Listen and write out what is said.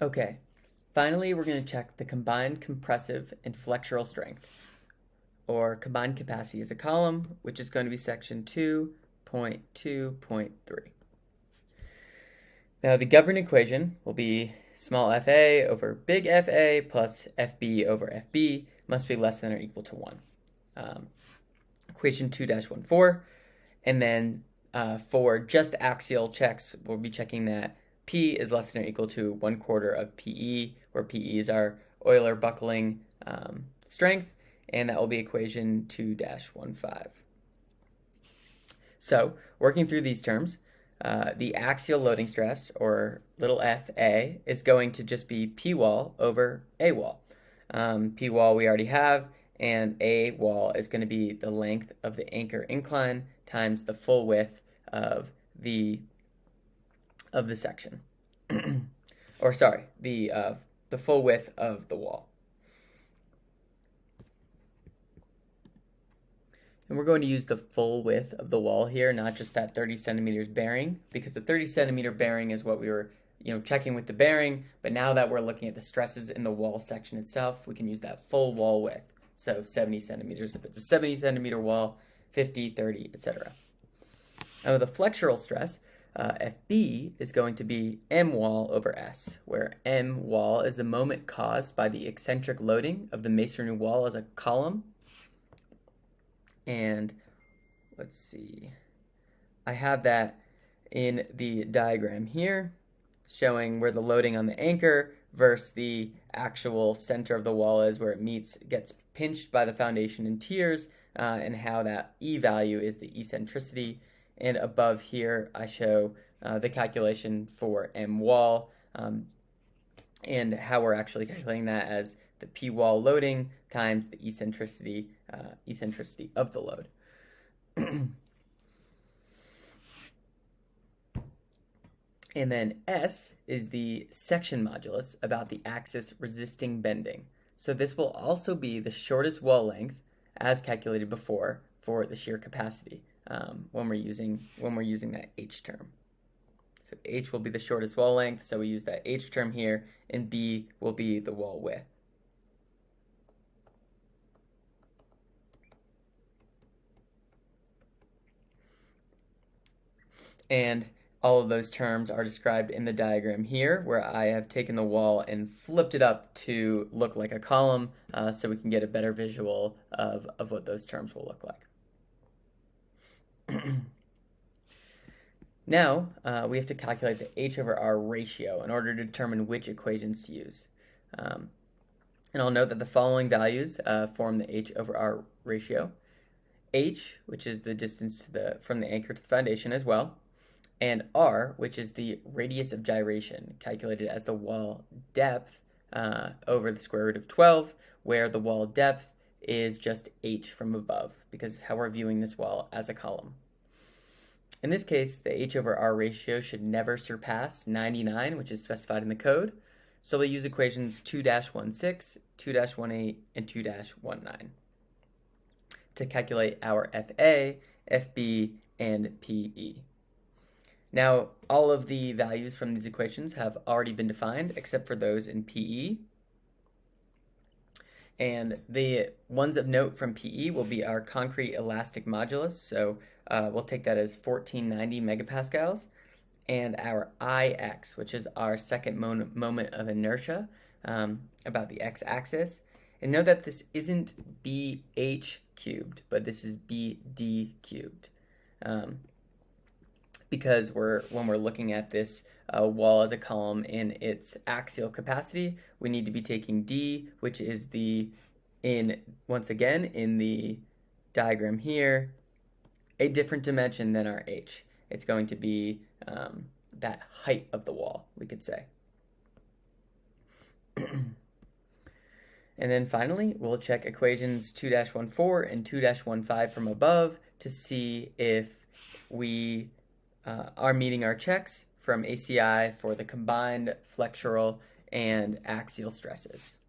Okay, finally we're going to check the combined compressive and flexural strength, or combined capacity as a column, which is going to be section 2.2.3. Now the governing equation will be small fa over big FA plus FB over FB must be less than or equal to 1. Equation 2-14, and then for just axial checks, we'll be checking that P is less than or equal to 1/4 of PE, where PE is our Euler buckling strength, and that will be equation 2-15. So, working through these terms, the axial loading stress, or little fa, is going to just be P wall over A wall. P wall we already have, and A wall is going to be the length of the anchor incline times the full width of the section. Or sorry, the full width of the wall. And we're going to use the full width of the wall here, not just that 30 centimeters bearing, because the 30 centimeter bearing is what we were checking with the bearing, but now that we're looking at the stresses in the wall section itself, we can use that full wall width. So 70 centimeters if it's a 70 centimeter wall, 50, 30, etc. Now the flexural stress, FB, is going to be M wall over S, where M wall is the moment caused by the eccentric loading of the masonry wall as a column. And let's see, I have that in the diagram here, showing where the loading on the anchor versus the actual center of the wall is, where it gets pinched by the foundation in tiers, and how that E value is the eccentricity. And above here, I show the calculation for M wall, and how we're actually calculating that as the P wall loading times the eccentricity of the load. And then S is the section modulus about the axis resisting bending. So this will also be the shortest wall length as calculated before for the shear capacity when we're using that H term. So H will be the shortest wall length, so we use that H term here, and B will be the wall width. And all of those terms are described in the diagram here, where I have taken the wall and flipped it up to look like a column, so we can get a better visual of what those terms will look like. Now, we have to calculate the H over R ratio in order to determine which equations to use. And I'll note that the following values form the H over R ratio. H, which is the distance from the anchor to the foundation as well, and R, which is the radius of gyration, calculated as the wall depth over the square root of 12, where the wall depth is just H from above, because of how we're viewing this wall as a column. In this case, the H over R ratio should never surpass 99, which is specified in the code, so we'll use equations 2-16, 2-18, and 2-19 to calculate our FA, FB, and PE. Now, all of the values from these equations have already been defined, except for those in PE. And the ones of note from PE will be our concrete elastic modulus, so we'll take that as 1490 megapascals, and our IX, which is our second moment of inertia about the x-axis. And note that this isn't BH cubed, but this is BD cubed. Because when we're looking at this wall as a column in its axial capacity, we need to be taking D, which is once again in the diagram here, a different dimension than our H. It's going to be that height of the wall, we could say. And then finally, we'll check equations 2-14 and 2-15 from above to see if we are meeting our checks from ACI for the combined flexural and axial stresses.